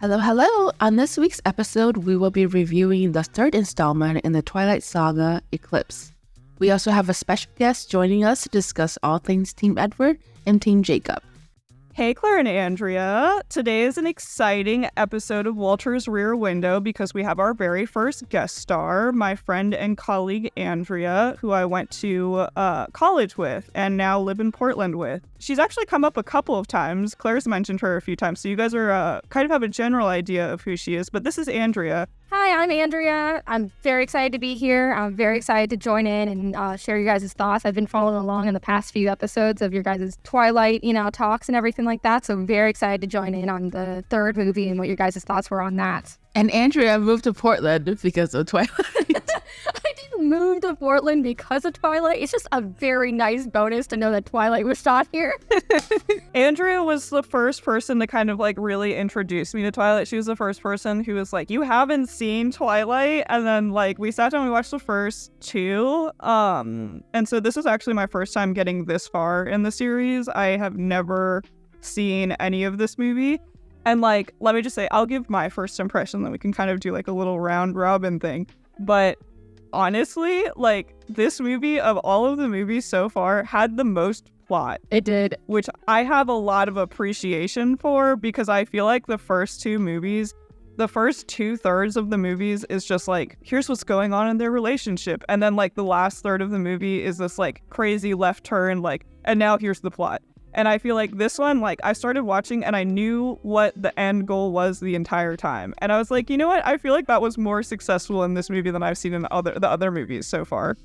Hello, hello! On this week's episode, we will be reviewing the third installment in the Twilight Saga, Eclipse. We also have a special guest joining us to discuss all things Team Edward and Team Jacob. Hey, Claire and Andrea. Today is an exciting episode of Walter's Rear Window because we have our very first guest star, my friend and colleague Andrea, who I went to college with and now live in Portland with. She's actually come up a couple of times. Claire's mentioned her a few times, so you guys are kind of have a general idea of who she is, but this is Andrea. Hi, I'm Andrea. I'm very excited to be here. I'm very excited to join in and share your guys' thoughts. I've been following along in the past few episodes of your guys' Twilight, talks and everything like that. So I'm very excited to join in on the third movie and what your guys' thoughts were on that. And Andrea moved to Portland because of Twilight. I didn't move to Portland because of Twilight. It's just a very nice bonus to know that Twilight was shot here. Andrea was the first person to kind of really introduce me to Twilight. She was the first person who was like, you haven't seen Twilight? And then we sat down and we watched the first two. And so this is actually my first time getting this far in the series. I have never seen any of this movie. And let me just say, I'll give my first impression, then we can kind of do a little round robin thing. But honestly, this movie of all of the movies so far had the most plot. It did. Which I have a lot of appreciation for because I feel like the first two movies, the first 2/3 of the movies is just here's what's going on in their relationship. And then the last third of the movie is this crazy left turn, and now here's the plot. And I feel like this one, I started watching and I knew what the end goal was the entire time. And I was like, you know what? I feel like that was more successful in this movie than I've seen in the other movies so far.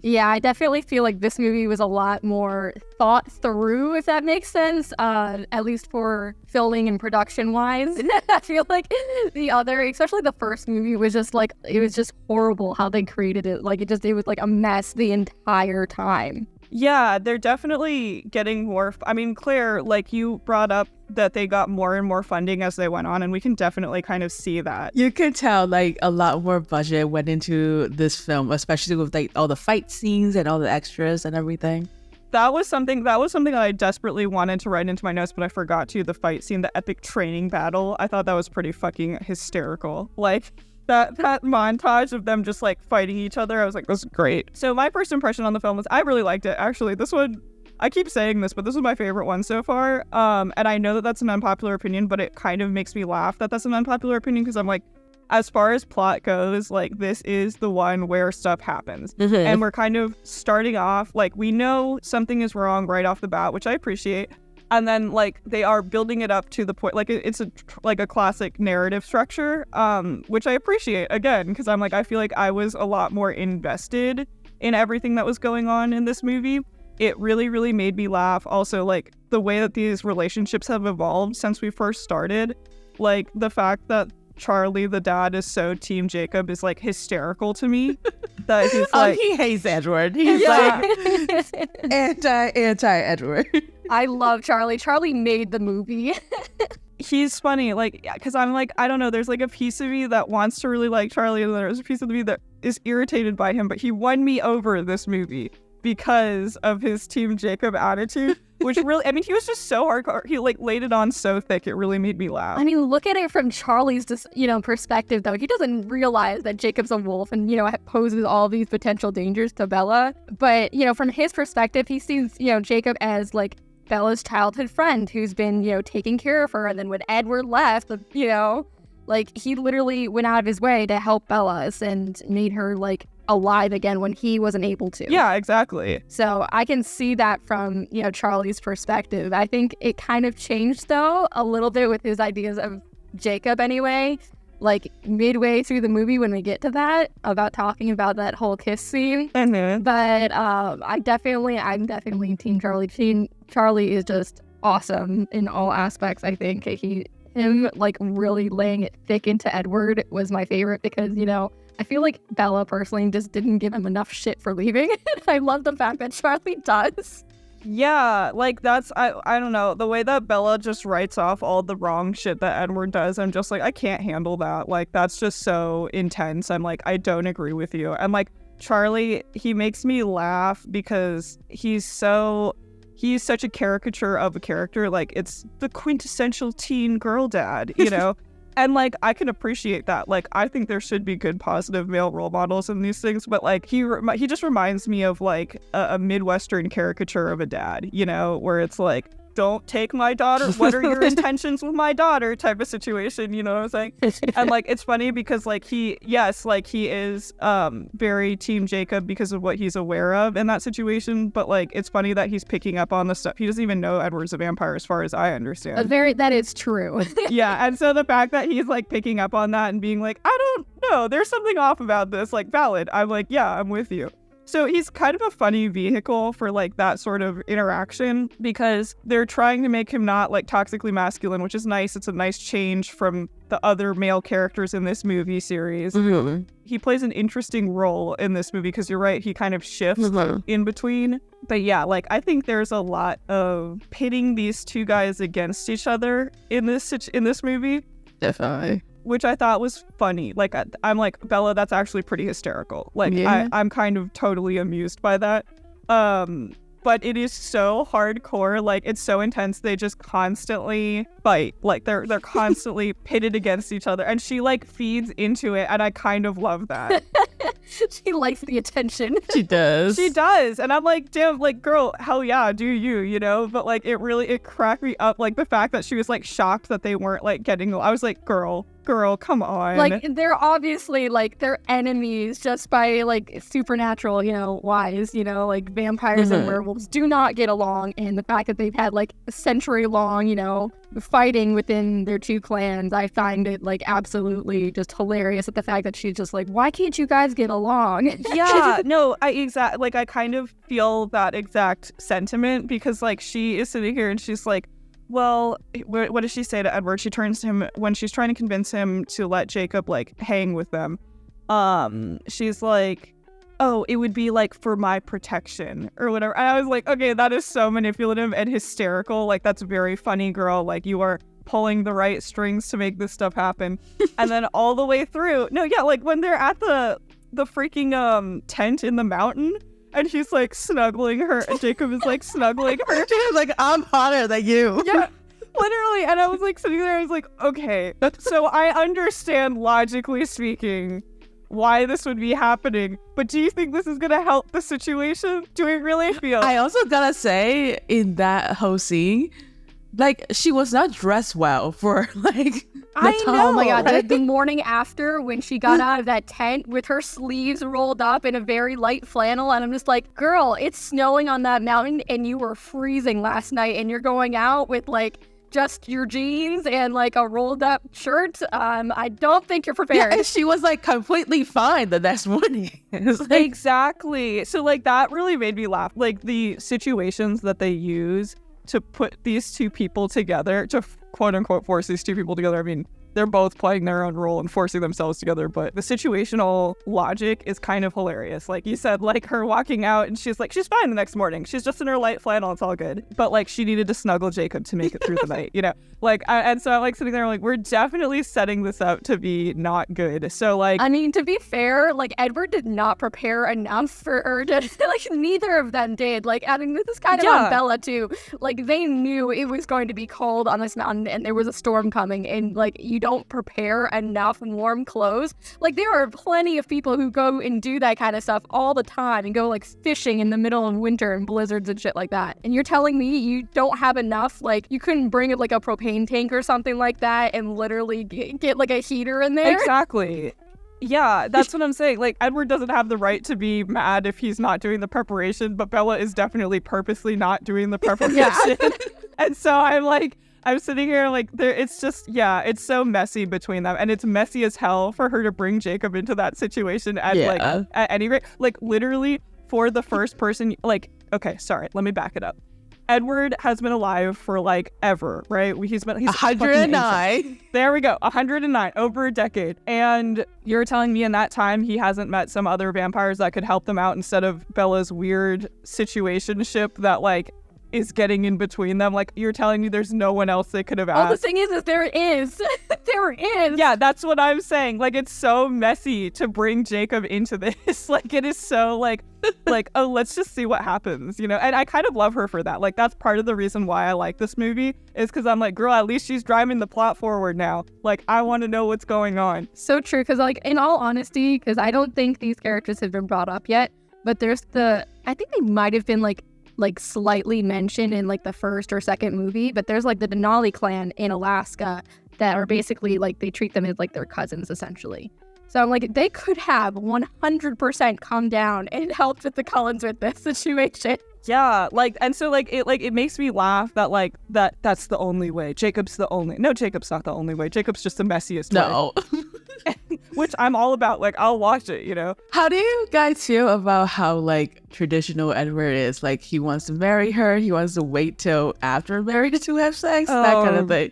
Yeah, I definitely feel like this movie was a lot more thought through, if that makes sense, at least for filming and production-wise. I feel like the other, especially the first movie, was just it was just horrible how they created it. It was a mess the entire time. Yeah, they're definitely getting more. I mean, Claire, you brought up that they got more and more funding as they went on, and we can definitely kind of see that. You can tell a lot more budget went into this film, especially with all the fight scenes and all the extras and everything. That was something that I desperately wanted to write into my notes, but I forgot to. The fight scene, the epic training battle, I thought that was pretty fucking hysterical. That montage of them just fighting each other, I was like, this is great. So my first impression on the film was I really liked it. Actually, this one, I keep saying this, but this was my favorite one so far. And I know that that's an unpopular opinion, but it kind of makes me laugh that that's an unpopular opinion because I'm as far as plot goes, this is the one where stuff happens. Mm-hmm. And we're kind of starting off, we know something is wrong right off the bat, which I appreciate. And then, they are building it up to the point, it's a classic narrative structure, which I appreciate, again, because I'm I feel like I was a lot more invested in everything that was going on in this movie. It really, really made me laugh. Also, the way that these relationships have evolved since we first started, the fact that Charlie, the dad, is so Team Jacob is hysterical to me. That he's he hates Edward. He's anti-Edward. I love Charlie. Charlie made the movie. He's funny, because I'm I don't know, there's a piece of me that wants to really like Charlie, and there's a piece of me that is irritated by him, but he won me over this movie because of his Team Jacob attitude, which really, I mean, he was just so hardcore. He laid it on so thick, it really made me laugh. I mean, look at it from Charlie's, perspective, though. He doesn't realize that Jacob's a wolf and, poses all these potential dangers to Bella. But, from his perspective, he sees, Jacob as, Bella's childhood friend who's been, taking care of her. And then when Edward left, he literally went out of his way to help Bella and made her, alive again when he wasn't able to. Yeah, exactly. So I can see that from, Charlie's perspective. I think it kind of changed, though, a little bit with his ideas of Jacob anyway. Midway through the movie when we get to that, about talking about that whole kiss scene. Mm-hmm. But I'm definitely Team Charlie. Charlie is just awesome in all aspects, I think. Him really laying it thick into Edward was my favorite because, I feel like Bella personally just didn't give him enough shit for leaving. I love the fact that Charlie does. Yeah, that's, I don't know, the way that Bella just writes off all the wrong shit that Edward does, I'm just I can't handle that. That's just so intense. I'm I don't agree with you. And Charlie, he makes me laugh because he's such a caricature of a character. It's the quintessential teen girl dad, And, like, I can appreciate that. Like, I think there should be good, positive male role models in these things. But, like, he just reminds me of, like, a Midwestern caricature of a dad, you know, where it's like, don't take my daughter. What are your intentions with my daughter type of situation, you know what I'm saying? And, like, it's funny because, like, he is very Team Jacob because of what he's aware of in that situation. But, like, it's funny that he's picking up on the stuff. He doesn't even know Edward's a vampire as far as I understand. That is true. Yeah, and so the fact that he's, like, picking up on that and being like, I don't know, there's something off about this, like, valid. I'm like, yeah, I'm with you. So he's kind of a funny vehicle for, like, that sort of interaction because they're trying to make him not, like, toxically masculine, which is nice. It's a nice change from the other male characters in this movie series. Mm-hmm. He plays an interesting role in this movie because you're right, he kind of shifts in between. But yeah, like, I think there's a lot of pitting these two guys against each other in this movie. Definitely. Which I thought was funny. Like, I'm like, Bella, that's actually pretty hysterical. Like, yeah. I'm kind of totally amused by that. But it is so hardcore. Like, it's so intense. They just constantly fight. Like, they're constantly pitted against each other. And she, like, feeds into it. And I kind of love that. She likes the attention. She does. She does. And I'm like, damn, like, girl, hell yeah, do you, you know? But, like, it cracked me up. Like, the fact that she was, like, shocked that they weren't, like, getting... I was like, girl, come on. Like, they're obviously, like, they're enemies just by, like, supernatural, you know, wise, you know, like, vampires and werewolves do not get along. And the fact that they've had, like, a century-long, you know, fighting within their two clans, I find it, like, absolutely just hilarious at the fact that she's just like, why can't you guys get along? Yeah, no, I kind of feel that exact sentiment because, like, she is sitting here and she's like, well, what does she say to Edward? She turns to him when she's trying to convince him to let Jacob, like, hang with them. She's like, oh, it would be, like, for my protection or whatever. And I was like, okay, that is so manipulative and hysterical. Like, that's very funny, girl. Like, you are pulling the right strings to make this stuff happen. And then all the way through, no, yeah, like, when they're at the freaking tent in the mountain, and she's, like, snuggling her, and Jacob is, like, snuggling her. She's like, I'm hotter than you. Yeah, literally. And I was, like, sitting there, I was like, okay. So I understand, logically speaking, why this would be happening. But do you think this is going to help the situation? Do we really feel? I also gotta say, in that whole scene, like, she was not dressed well for, like... I know. Oh my god, the morning after when she got out of that tent with her sleeves rolled up in a very light flannel, and I'm just like, girl, it's snowing on that mountain and you were freezing last night and you're going out with, like, just your jeans and, like, a rolled up shirt. I don't think you're prepared. Yeah, and she was, like, completely fine the next morning. Like... Exactly. So, like, that really made me laugh. Like, the situations that they use to put these two people together, to quote unquote force these two people together. I mean, they're both playing their own role and forcing themselves together, but the situational logic is kind of hilarious. Like you said, like her walking out and she's like, she's fine the next morning. She's just in her light flannel. It's all good. But like she needed to snuggle Jacob to make it through the night, you know? Like, and so I'm like sitting there like, we're definitely setting this up to be not good. So like, I mean, to be fair, like Edward did not prepare enough for her to, like neither of them did. Like, I mean, this is kind of on Bella too. Like they knew it was going to be cold on this mountain and there was a storm coming, and like you don't prepare enough warm clothes. Like there are plenty of people who go and do that kind of stuff all the time and go like fishing in the middle of winter and blizzards and shit like that. And you're telling me you don't have enough, like you couldn't bring like a propane tank or something like that and literally get like a heater in there? Exactly. Yeah, that's what I'm saying. Like, Edward doesn't have the right to be mad if he's not doing the preparation, but Bella is definitely purposely not doing the preparation. And so I'm sitting here like, it's just, yeah, it's so messy between them. And it's messy as hell for her to bring Jacob into that situation at like, at any rate. Like, literally, for the first person, like, okay, sorry, let me back it up. Edward has been alive for like ever, right? He's 109. There we go. 109, over a decade. And you're telling me in that time he hasn't met some other vampires that could help them out instead of Bella's weird situationship that like is getting in between them? Like, you're telling me there's no one else they could have asked? Oh, the thing is there is. there is. Yeah, that's what I'm saying. Like, it's so messy to bring Jacob into this. Like, it is so like, oh, let's just see what happens, you know? And I kind of love her for that. Like, that's part of the reason why I like this movie is because I'm like, girl, at least she's driving the plot forward now. Like, I want to know what's going on. So true, because like, in all honesty, because I don't think these characters have been brought up yet, but I think they might have been like slightly mentioned in like the first or second movie, but there's like the Denali clan in Alaska that are basically like, they treat them as like their cousins essentially. So I'm like, they could have 100% come down and helped with the Cullens with this situation. Yeah, like, and so like it makes me laugh that that's the only way. Jacob's not the only way. Jacob's just the messiest way. Which I'm all about. Like, I'll watch it, you know. How do you guys feel about how like traditional Edward is? Like, he wants to marry her, he wants to wait till after married to have sex, that kind of thing.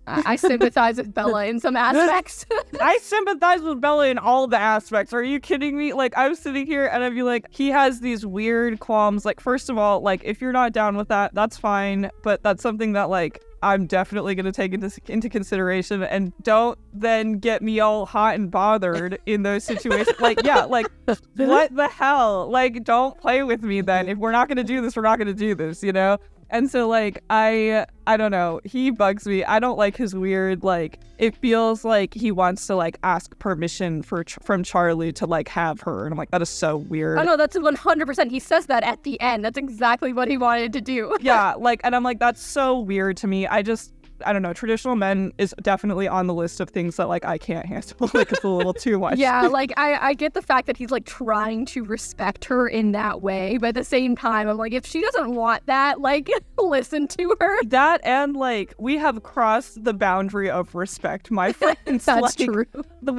I sympathize with Bella in some aspects. I sympathize with Bella in all the aspects. Are you kidding me? Like, I'm sitting here and I'd be like, he has these weird qualms. Like, first of all, like, if you're not down with that, that's fine. But that's something that, like, I'm definitely going to take into consideration, and don't then get me all hot and bothered in those situations. Like, yeah, like, what the hell? Like, don't play with me then. If we're not going to do this, we're not going to do this, you know? And so, like, I don't know. He bugs me. I don't like his weird, like, it feels like he wants to, like, ask permission from Charlie to, like, have her. And I'm like, that is so weird. Oh, no, that's 100%. He says that at the end. That's exactly what he wanted to do. Yeah, like, and I'm like, that's so weird to me. I don't know, traditional men is definitely on the list of things that, like, I can't handle. Like, it's a little too much. Yeah, like, I get the fact that he's, like, trying to respect her in that way, but at the same time, I'm like, if she doesn't want that, like, listen to her. That, and, like, we have crossed the boundary of respect, my friends. That's like, true.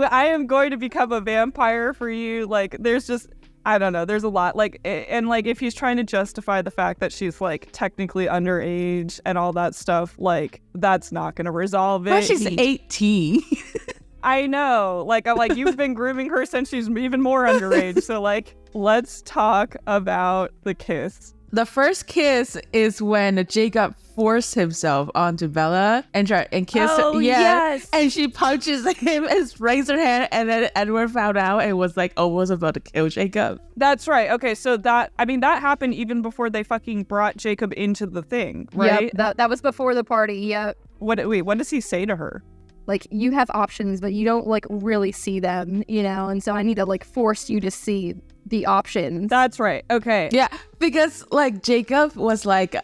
I am going to become a vampire for you. Like, there's just... I don't know. There's a lot. Like, and like, if he's trying to justify the fact that she's like technically underage and all that stuff, like, that's not going to resolve it. But she's 18. I know. Like, I'm like, you've been grooming her since she's even more underage. So, like, let's talk about the kiss. The first kiss is when Jacob forced himself onto Bella and kissed her. Yeah. Yes. And she punches him and raised her hand, and then Edward found out and was like almost about to kill Jacob. That's right. Okay, so that happened even before they fucking brought Jacob into the thing, right? Yep, that was before the party, yeah. What does he say to her? Like, you have options, but you don't, like, really see them, you know? And so I need to, like, force you to see the options. That's right. Okay. Yeah, because, like, Jacob was like,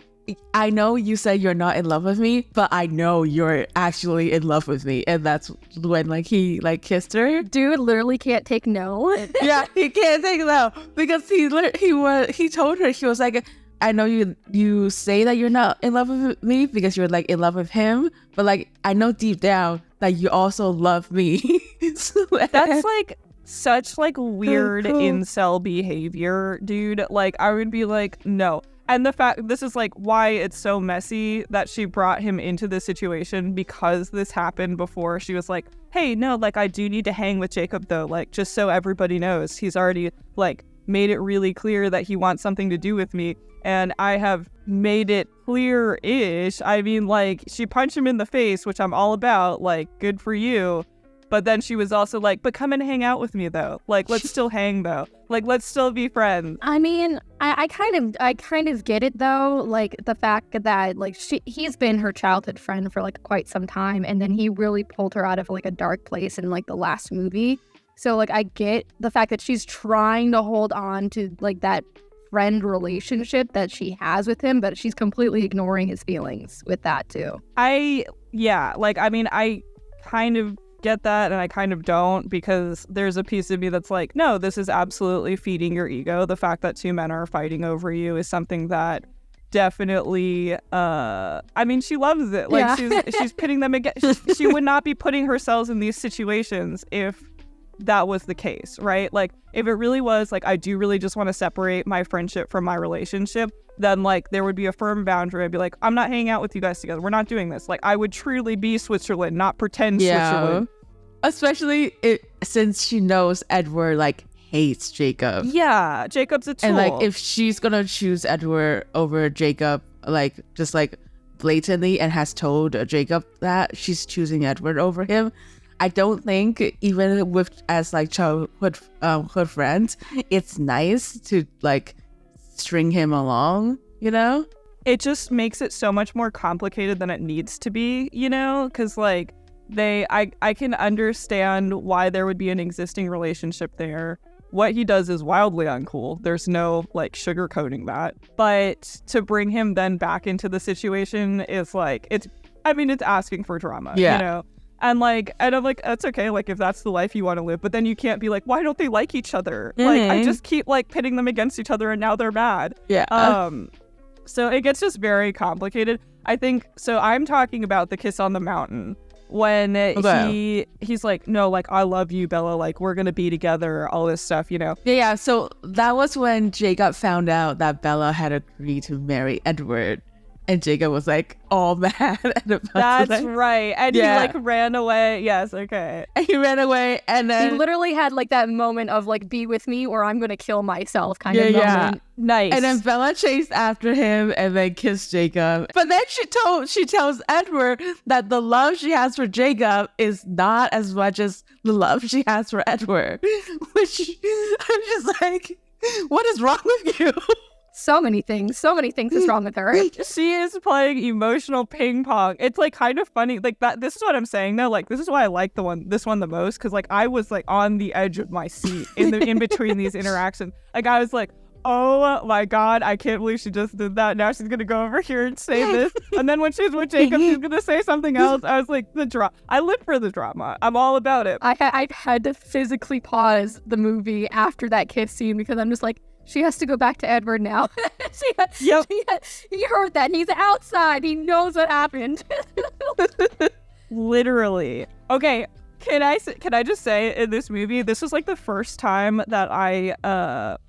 I know you said you're not in love with me, but I know you're actually in love with me. And that's when, like, he, like, kissed her. Dude literally can't take no. Yeah, he can't take no. Because he told her, he was like, I know you say that you're not in love with me because you're, like, in love with him, but, like, I know deep down that you also love me. That's, like, such, like, weird incel behavior, dude. Like, I would be like, no. And the fact, this is, like, why it's so messy that she brought him into this situation, because this happened before she was like, hey, no, like, I do need to hang with Jacob, though, like, just so everybody knows. He's already, like, made it really clear that he wants something to do with me. And I have made it clear-ish. I mean, like, she punched him in the face, which I'm all about. Like, good for you. But then she was also like, but come and hang out with me, though. Like, let's still hang, though. Like, let's still be friends. I mean, I kind of get it, though. Like, the fact that, like, he's been her childhood friend for, like, quite some time. And then he really pulled her out of, like, a dark place in, like, the last movie. So, like, I get the fact that she's trying to hold on to, like, that friend relationship that she has with him, but she's completely ignoring his feelings with that too. I kind of get that, and I kind of don't, because there's a piece of me that's like, no, this is absolutely feeding your ego. The fact that two men are fighting over you is something that definitely she loves it. Like, yeah. she's pitting them against. She would not be putting herself in these situations if that was the case, right? Like, if it really was like, I do really just want to separate my friendship from my relationship, then, like, there would be a firm boundary. I'd be like, I'm not hanging out with you guys together. We're not doing this. Like, I would truly be Switzerland, not pretend Switzerland. Especially since she knows Edward, like, hates Jacob. Yeah, Jacob's a tool. And, like, if she's gonna choose Edward over Jacob, like, just, like, blatantly and has told Jacob that she's choosing Edward over him. I don't think, even with as like childhood hood friends, it's nice to like string him along, you know? It just makes it so much more complicated than it needs to be, you know? Because like I can understand why there would be an existing relationship there. What he does is wildly uncool. There's no like sugarcoating that. But to bring him then back into the situation is like, it's asking for drama, you know? And I'm like, that's okay, like if that's the life you want to live, but then you can't be like, why don't they like each other? Like I just keep like pitting them against each other and now they're mad. So it gets just very complicated. I think so. I'm talking about the kiss on the mountain when he's like, no, like I love you, Bella, like we're gonna be together, all this stuff, you know. Yeah, so that was when Jacob found out that Bella had agreed to marry Edward. And Jacob was like all mad and about That's right. And he like ran away. Yes, okay. And he ran away and then he literally had like that moment of like, be with me or I'm gonna kill myself kind of moment. Yeah. Nice. And then Bella chased after him and then kissed Jacob. But then she tells Edward that the love she has for Jacob is not as much as the love she has for Edward. Which I'm just like, what is wrong with you? So many things is wrong with her. She is playing emotional ping pong. It's like kind of funny. Like that. This is what I'm saying though. Like this is why I like this one the most, because like I was like on the edge of my seat in between these interactions. Like I was like, oh my God, I can't believe she just did that. Now she's gonna go over here and say this. And then when she's with Jacob, she's gonna say something else. I was like, I live for the drama. I'm all about it. I had to physically pause the movie after that kiss scene because I'm just like, she has to go back to Edward now. He heard that. He's outside. He knows what happened. Literally. Okay, can I just say, in this movie, this was like the first time that I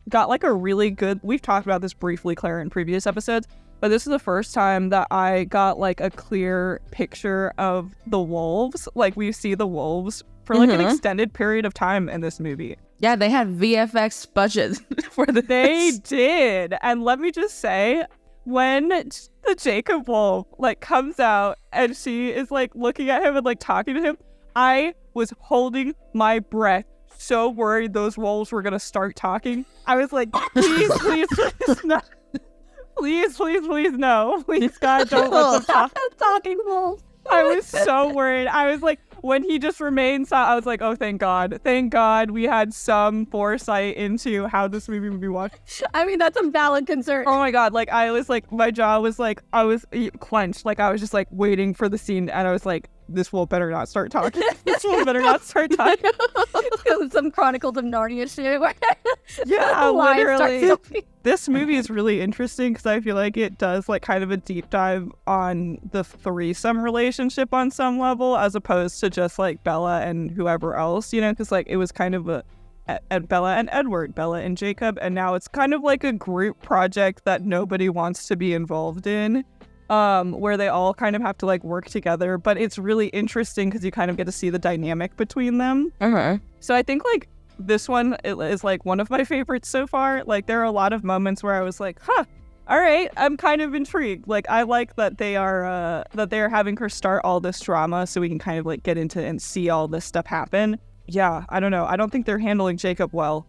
got like a really good... We've talked about this briefly, Claire, in previous episodes, but this is the first time that I got like a clear picture of the wolves. Like we see the wolves for like an extended period of time in this movie. Yeah, they had VFX budget for this. They did. And let me just say, when the Jacob wolf like comes out and she is like looking at him and like talking to him, I was holding my breath, so worried those wolves were gonna start talking. I was like, please no. Please no. Please God, don't let them talk. Talking wolves. I was so worried. I was like, when he just remained silent, I was like, oh, thank God we had some foresight into how this movie would be watched. I mean, that's a valid concern. Oh my God, like I was like, my jaw was like, I was clenched. Like I was just like waiting for the scene and I was like, this wolf better not start talking. This wolf better not start talking. Some Chronicles of Narnia shit. Yeah, literally. This movie is really interesting because I feel like it does like kind of a deep dive on the threesome relationship on some level, as opposed to just like Bella and whoever else, you know, because like it was kind of a Bella and Edward, Bella and Jacob, and now it's kind of like a group project that nobody wants to be involved in. Where they all kind of have to like work together, but it's really interesting because you kind of get to see the dynamic between them. So I think like this one is like one of my favorites so far. Like there are a lot of moments where I was like, all right, I'm kind of intrigued. Like I like that they are having her start all this drama so we can kind of like get into and see all this stuff happen. Yeah, I don't know. I don't think they're handling Jacob well.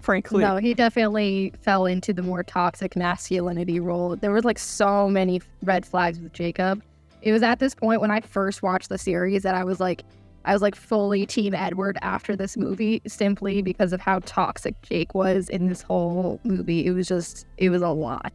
Frankly. No, he definitely fell into the more toxic masculinity role. There was like so many red flags with Jacob. It was at this point when I first watched the series that I was like fully team Edward after this movie, simply because of how toxic Jake was in this whole movie. It was a lot.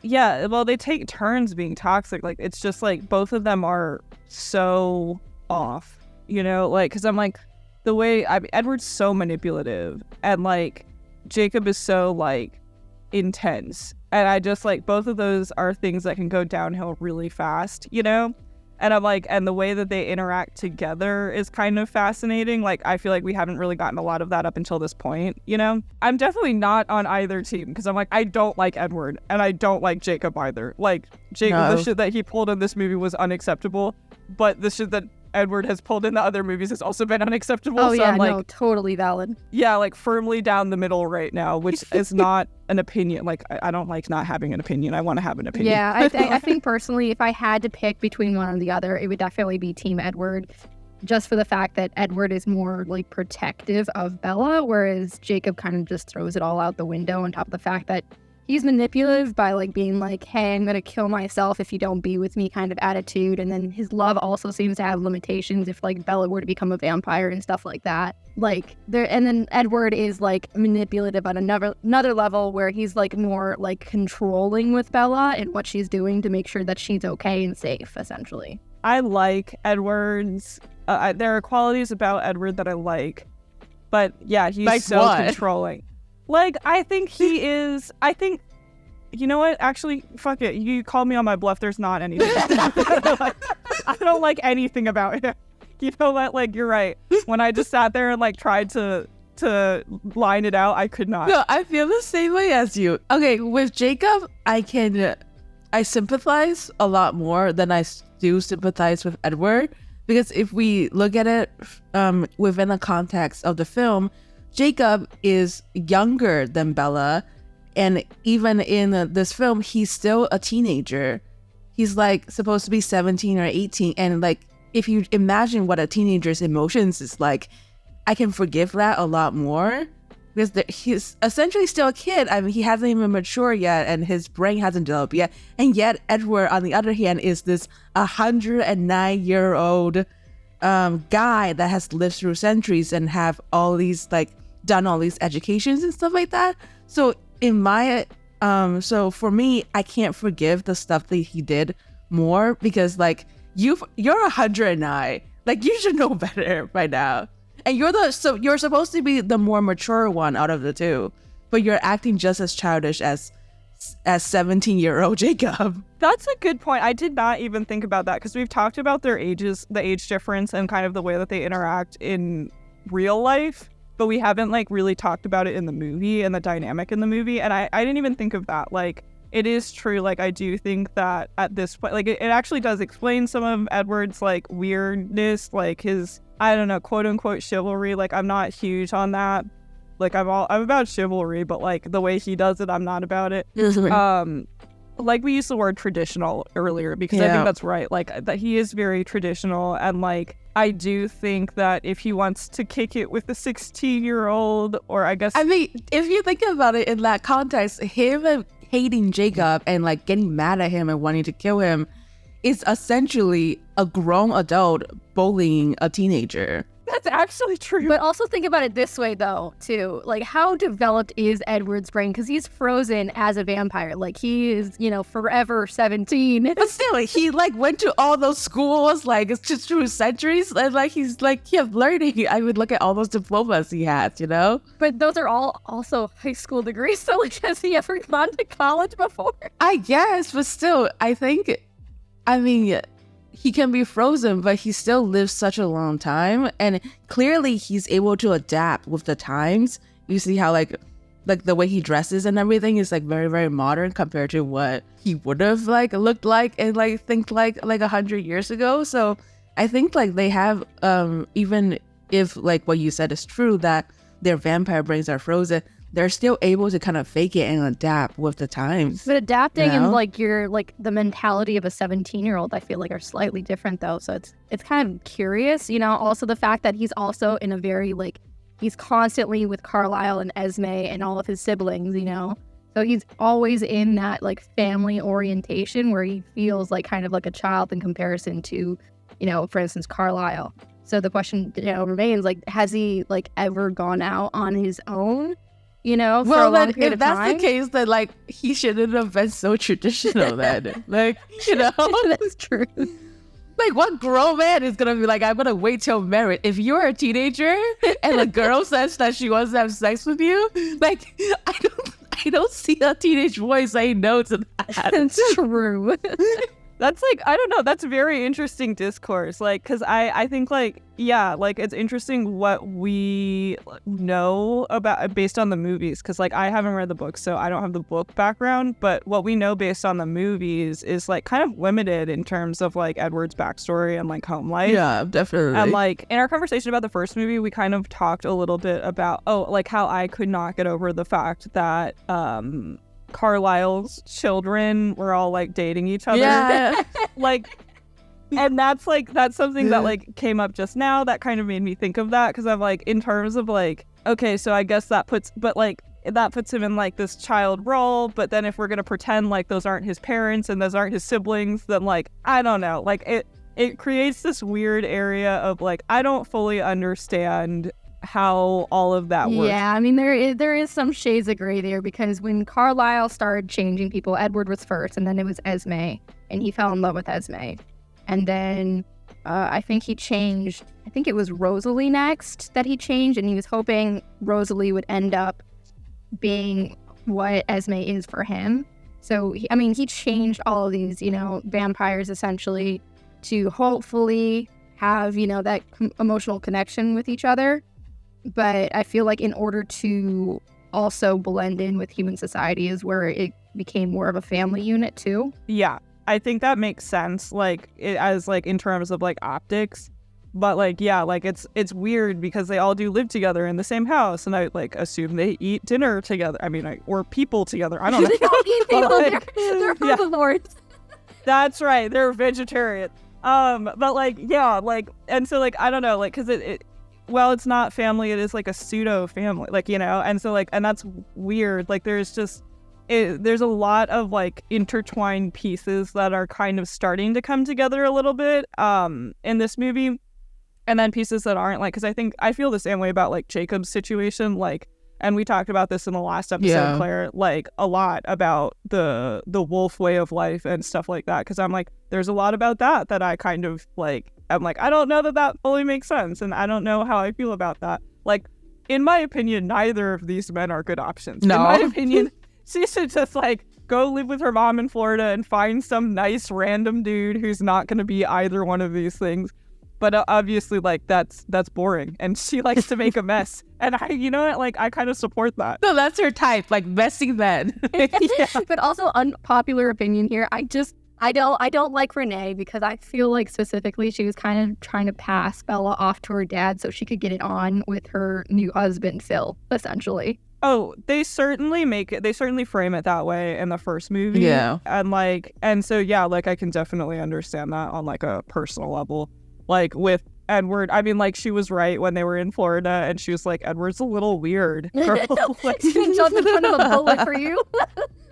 Well, they take turns being toxic. Like it's just like both of them are so off, you know, like because I'm like, the way Edward's so manipulative and like Jacob is so like intense, and I just like both of those are things that can go downhill really fast, you know. And I'm like, and the way that they interact together is kind of fascinating. Like I feel like we haven't really gotten a lot of that up until this point, you know. I'm definitely not on either team because I'm like, I don't like Edward and I don't like Jacob either. Like Jacob, the shit that he pulled in this movie was unacceptable, but the shit that Edward has pulled in the other movies has also been unacceptable. Oh, so yeah, I'm like, no, totally valid. yeah, like firmly down the middle right now, which is not an opinion. Like, I don't like not having an opinion. I want to have an opinion. Yeah, I think personally, if I had to pick between one or the other, it would definitely be Team Edward, just for the fact that Edward is more like protective of Bella, whereas Jacob kind of just throws it all out the window on top of the fact that he's manipulative by like being like, hey, I'm gonna kill myself if you don't be with me kind of attitude. And then his love also seems to have limitations if like Bella were to become a vampire and stuff like that. Like there, and then Edward is like manipulative on another level where he's like more like controlling with Bella and what she's doing to make sure that she's okay and safe, essentially. I like Edward's. There are qualities about Edward that I like, but yeah, he's like so what? controlling. Like, I think he is. I think, you know what? Actually, fuck it. You called me on my bluff. There's not anything. I don't like anything about him. You know what? Like, you're right. When I just sat there and like tried to line it out, I could not. No, I feel the same way as you. Okay, with Jacob, I sympathize a lot more than I do sympathize with Edward, because if we look at it within the context of the film, Jacob is younger than Bella, and even in this film, he's still a teenager. He's like supposed to be 17 or 18, and like if you imagine what a teenager's emotions is like, I can forgive that a lot more, because he's essentially still a kid. I mean, he hasn't even matured yet, and his brain hasn't developed yet. And yet, Edward, on the other hand, is this 109-year-old guy that has lived through centuries and have all these like done all these educations and stuff like that. So in my so for me, I can't forgive the stuff that he did more, because like you're 109, like you should know better by now, and you're supposed to be the more mature one out of the two, but you're acting just as childish as 17-year-old Jacob. That's a good point. I did not even think about that, because we've talked about their ages, the age difference, and kind of the way that they interact in real life, but we haven't like really talked about it in the movie and the dynamic in the movie. And I didn't even think of that. Like, it is true. Like, I do think that at this point, like it actually does explain some of Edward's like weirdness, like his, I don't know, quote unquote chivalry. Like, I'm not huge on that. Like, I'm about chivalry, but like the way he does it, I'm not about it. Like, we used the word traditional earlier, because I think that's right. Like, that he is very traditional, and like I do think that if he wants to kick it with a 16-year-old, or I guess, I mean, if you think about it in that context, him hating Jacob and like getting mad at him and wanting to kill him is essentially a grown adult bullying a teenager. That's actually true. But also think about it this way, though, too. Like, how developed is Edward's brain? Because he's frozen as a vampire. Like, he is, forever 17. But still, he, like, went to all those schools, like, it's just through centuries. And, like, he's, like, learning. I would look at all those diplomas he has, But those are all also high school degrees. So, like, has he ever gone to college before? I guess, but still, he can be frozen, but he still lives such a long time, and clearly he's able to adapt with the times. You see how like the way he dresses and everything is like very, very modern compared to what he would have like looked like and like think like 100 years ago. So I think like they have even if like what you said is true, that their vampire brains are frozen, they're still able to kind of fake it and adapt with the times. But adapting and like your like the mentality of a 17-year-old, I feel like are slightly different though. So it's kind of curious, Also the fact that he's also in a very like he's constantly with Carlisle and Esme and all of his siblings, So he's always in that like family orientation where he feels like kind of like a child in comparison to, for instance, Carlisle. So the question remains, like, has he like ever gone out on his own? For a long period if of that's time. the case, then like he shouldn't have been so traditional then. Like, That's true. Like, what grown man is gonna be like, I'm gonna wait till marriage? If you're a teenager and a girl says that she wants to have sex with you, like, I don't see a teenage boy saying no to that. That's true. That's like, I don't know, that's very interesting discourse. Like, because I think like, yeah, like it's interesting what we know about based on the movies. Because like I haven't read the book, so I don't have the book background. But what we know based on the movies is like kind of limited in terms of like Edward's backstory and like home life. Yeah, definitely. And like in our conversation about the first movie, we kind of talked a little bit about, like how I could not get over the fact that Carlisle's children were all like dating each other. Yeah. Like, and that's something that like came up just now that kind of made me think of that, because I'm like, in terms of like, okay, so I guess that puts him in like this child role, but then if we're gonna pretend like those aren't his parents and those aren't his siblings, then like, I don't know, like it creates this weird area of like, I don't fully understand how all of that works. Yeah, I mean, there is some shades of gray there, because when Carlisle started changing people, Edward was first, and then it was Esme, and he fell in love with Esme. And then I think it was Rosalie next that he changed, and he was hoping Rosalie would end up being what Esme is for him. So, he changed all of these, vampires essentially to hopefully have, that emotional connection with each other. But I feel like in order to also blend in with human society is where it became more of a family unit too. Yeah, I think that makes sense, like as like in terms of like optics. But like, yeah, like it's weird because they all do live together in the same house, and I like assume they eat dinner together. I mean, or people together. I don't know. They don't eat people. Like, they're herbivores. That's right. They're vegetarian. But like, yeah, like, and so like, I don't know, like, because well, it's not family, it is like a pseudo family, like, and so like, and that's weird. Like there's a lot of like intertwined pieces that are kind of starting to come together a little bit in this movie, and then pieces that aren't, like, because I feel the same way about like Jacob's situation, like, and we talked about this in the last episode, Claire, like a lot about the wolf way of life and stuff like that, because I'm like, there's a lot about that I kind of like, I'm like, I don't know that fully makes sense, and I don't know how I feel about that. Like, in my opinion, neither of these men are good options. No. In my opinion, she should just like go live with her mom in Florida and find some nice random dude who's not going to be either one of these things. But obviously, like, that's boring, and she likes to make a mess. And I kind of support that. No, that's her type, like messy men. Yeah. But also, unpopular opinion here, I don't like Renee, because I feel like specifically she was kind of trying to pass Bella off to her dad so she could get it on with her new husband, Phil, essentially. Oh, they certainly frame it that way in the first movie. Yeah. And so, yeah, like, I can definitely understand that on like a personal level. Like with Edward, I mean, like, she was right when they were in Florida, and she was like, Edward's a little weird. Like, he jumped in front of a bullet for you.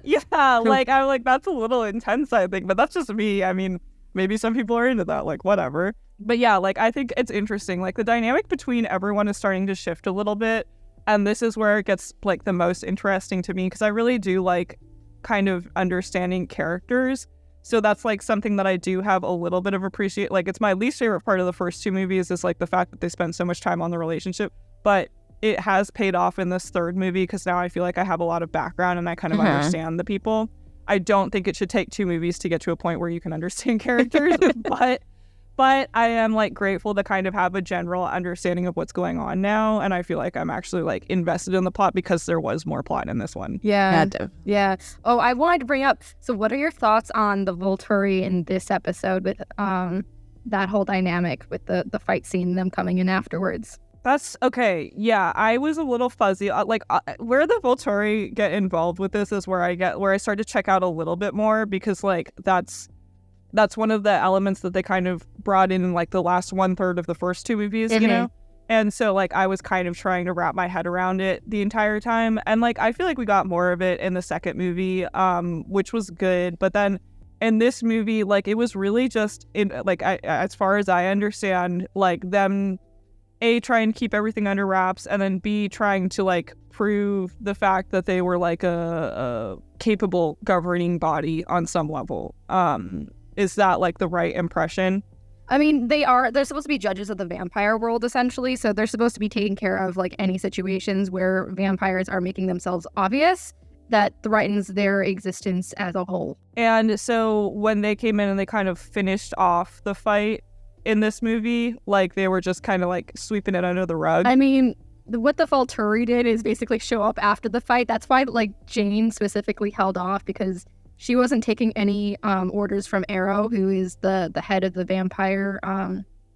Yeah, like, I'm like, that's a little intense, I think, but that's just me. I mean, maybe some people are into that, like, whatever. But yeah, like, I think it's interesting. Like, the dynamic between everyone is starting to shift a little bit, and this is where it gets, like, the most interesting to me, because I really do like kind of understanding characters. So that's, like, something that I do have a little bit of appreciate. Like, it's my least favorite part of the first two movies is, like, the fact that they spend so much time on the relationship. But it has paid off in this third movie, because now I feel like I have a lot of background and I kind of understand the people. I don't think it should take two movies to get to a point where you can understand characters, but I am, like, grateful to kind of have a general understanding of what's going on now, and I feel like I'm actually, like, invested in the plot because there was more plot in this one. Yeah. Oh, I wanted to bring up, so what are your thoughts on the Volturi in this episode with that whole dynamic with the fight scene, them coming in afterwards? That's okay. Yeah, I was a little fuzzy. Where the Volturi get involved with this is where I start to check out a little bit more, because like that's one of the elements that they kind of brought in like the last 1/3 of the first two movies, you know? And so like I was kind of trying to wrap my head around it the entire time. And like I feel like we got more of it in the second movie, which was good. But then in this movie, like it was really just as far as I understand, like them A, trying to keep everything under wraps, and then B, trying to like prove the fact that they were like a capable governing body on some level. Is that like the right impression? I mean, they're supposed to be judges of the vampire world, essentially. So they're supposed to be taking care of like any situations where vampires are making themselves obvious. that threatens their existence as a whole. And so when they came in and they kind of finished off the fight in this movie, like they were just kind of like sweeping it under the rug. I mean, what the Volturi did is basically show up after the fight. That's why like Jane specifically held off, because she wasn't taking any orders from Arrow, who is the head of the vampire,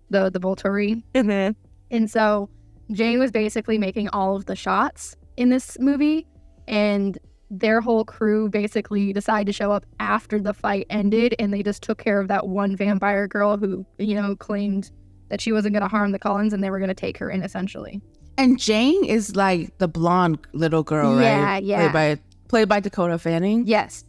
the Volturi. Mm-hmm. And so Jane was basically making all of the shots in this movie, and their whole crew basically decided to show up after the fight ended, and they just took care of that one vampire girl who, you know, claimed that she wasn't going to harm the Cullens and they were going to take her in, essentially. And Jane is like the blonde little girl, right? Yeah. Played by Dakota Fanning? Yes.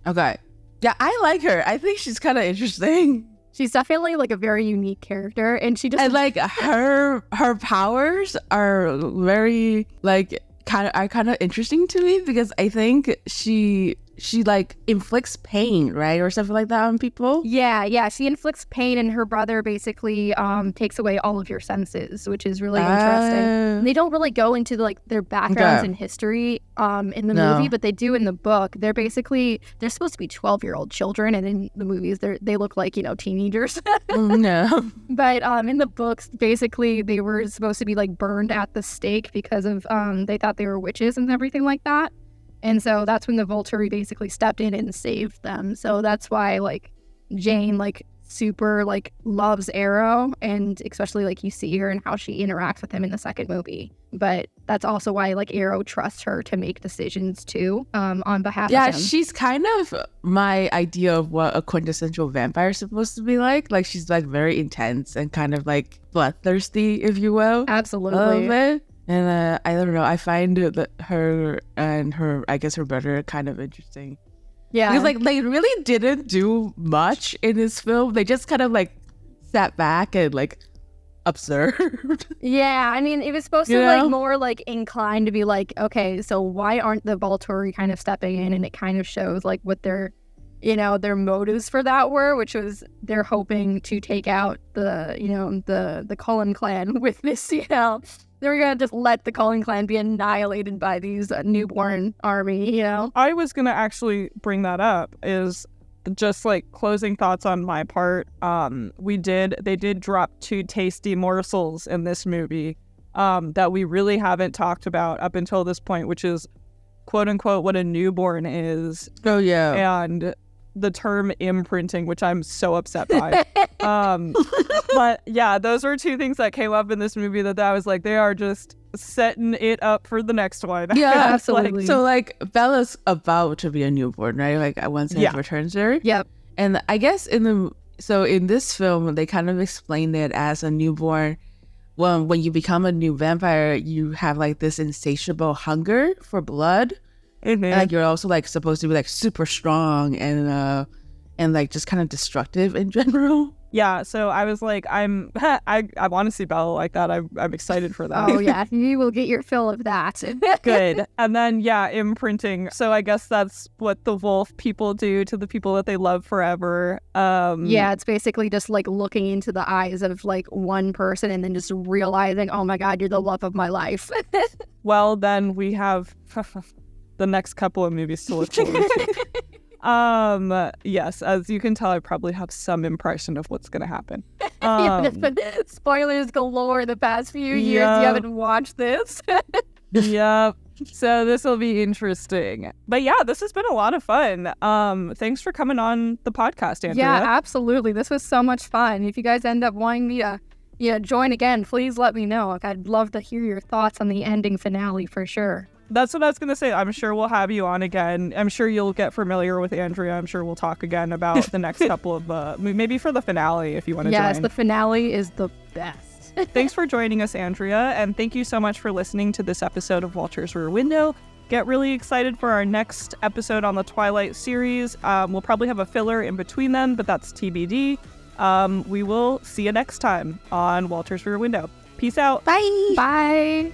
Okay. Yeah, I like her. I think she's kind of interesting. She's definitely like a very unique character, and she just... And like her powers are very like kind of interesting to me, because I think she like inflicts pain, right, or something like that on people. Yeah, she inflicts pain, and her brother basically takes away all of your senses, which is really interesting. And they don't really go into like their backgrounds and history in the movie, but they do in the book. They're supposed to be 12-year-old children, and in the movies they look like, you know, teenagers. No. But in the books, basically they were supposed to be like burned at the stake because of they thought they were witches and everything like that. And so that's when the Volturi basically stepped in and saved them. So that's why like Jane like super like loves Arrow, and especially like you see her and how she interacts with him in the second movie. But that's also why like Arrow trusts her to make decisions too, on behalf of him. Yeah, she's kind of my idea of what a quintessential vampire is supposed to be like. Like she's like very intense and kind of like bloodthirsty, if you will. Absolutely. And I don't know, I find that her and her brother kind of interesting. Yeah. Because like they really didn't do much in this film. They just kind of like sat back and like observed. Yeah, I mean, it was supposed to like more like inclined to be like, okay, so why aren't the Volturi kind of stepping in? And it kind of shows like what their motives for that were, which was they're hoping to take out the Cullen clan with this, you know. They were going to just let the Cullen clan be annihilated by these newborn army, you know? I was going to actually bring that up, is just like closing thoughts on my part. They did drop 2 tasty morsels in this movie that we really haven't talked about up until this point, which is quote unquote what a newborn is. Oh, yeah. And the term imprinting, which I'm so upset by. But yeah, those were 2 things that came up in this movie that I was like, they are just setting it up for the next one. Yeah, absolutely. So like Bella's about to be a newborn, right? Like once he returns her. Yep. And I guess in this film, they kind of explained it as a newborn. Well, when you become a new vampire, you have like this insatiable hunger for blood. Mm-hmm. And, like you're also like supposed to be like super strong and like just kind of destructive in general. Yeah, so I was like, I want to see Bella like that. I'm excited for that. Oh yeah, you will get your fill of that. Good. And then imprinting. So I guess that's what the wolf people do to the people that they love forever. Yeah, it's basically just like looking into the eyes of like one person and then just realizing, oh my God, you're the love of my life. Well, then we have the next couple of movies to look forward to. Yes, as you can tell, I probably have some impression of what's going to happen. Spoilers galore the past few years. You haven't watched this. Yep. So this will be interesting. But yeah, this has been a lot of fun. Thanks for coming on the podcast, Andrea. Yeah, absolutely. This was so much fun. If you guys end up wanting me to join again, please let me know. Like, I'd love to hear your thoughts on the ending finale for sure. That's what I was going to say. I'm sure we'll have you on again. I'm sure you'll get familiar with Andrea. I'm sure we'll talk again about the next couple of, maybe for the finale if you want to join. Yes, the finale is the best. Thanks for joining us, Andrea. And thank you so much for listening to this episode of Walter's Rear Window. Get really excited for our next episode on the Twilight series. We'll probably have a filler in between them, but that's TBD. We will see you next time on Walter's Rear Window. Peace out. Bye. Bye.